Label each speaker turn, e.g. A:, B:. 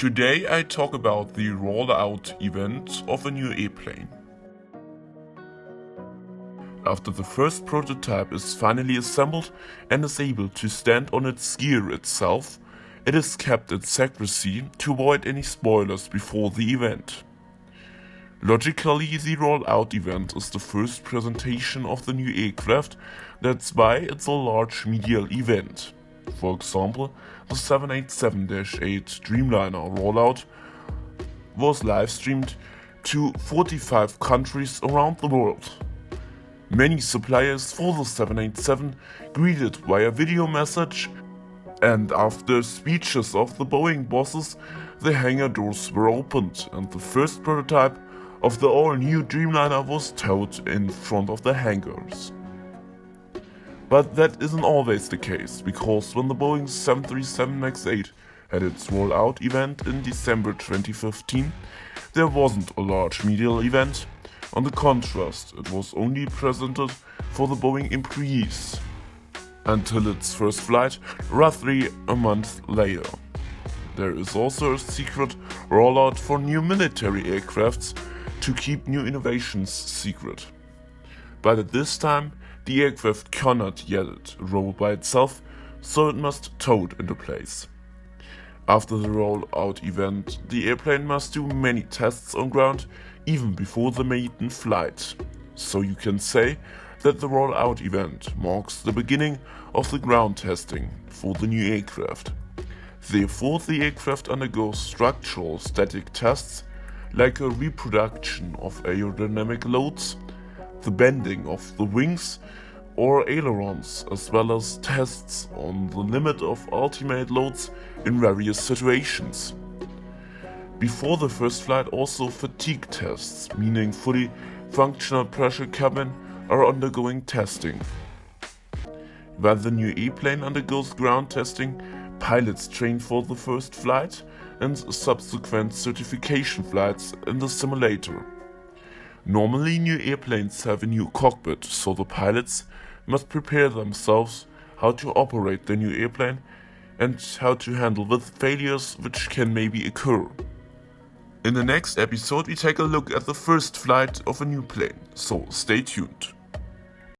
A: Today I talk about the rollout event of a new airplane. After the first prototype is finally assembled and is able to stand on its gear itself, it is kept in secrecy to avoid any spoilers before the event. Logically, the rollout event is the first presentation of the new aircraft, that's why it's a large media event. For example, the 787-8 Dreamliner rollout was live-streamed to 45 countries around the world. Many suppliers for the 787 greeted via video message, and after speeches of the Boeing bosses, the hangar doors were opened and the first prototype of the all-new Dreamliner was towed in front of the hangars. But that isn't always the case, because when the Boeing 737 MAX 8 had its rollout event in December 2015, there wasn't a large media event. On the contrast, it was only presented for the Boeing employees until its first flight, roughly a month later. There is also a secret rollout for new military aircrafts to keep new innovations secret. But at this time, the aircraft cannot yet roll by itself, so it must towed into place. After the rollout event, the airplane must do many tests on ground even before the maiden flight. So you can say that the rollout event marks the beginning of the ground testing for the new aircraft. Therefore, the aircraft undergoes structural static tests like a reproduction of aerodynamic loads, the bending of the wings or ailerons, as well as tests on the limit of ultimate loads in various situations. Before the first flight, also fatigue tests, meaning fully functional pressure cabin, are undergoing testing. While the new airplane undergoes ground testing, pilots train for the first flight and subsequent certification flights in the simulator. Normally, new airplanes have a new cockpit, so the pilots must prepare themselves how to operate the new airplane and how to handle with failures which can maybe occur. In the next episode we take a look at the first flight of a new plane, so stay tuned.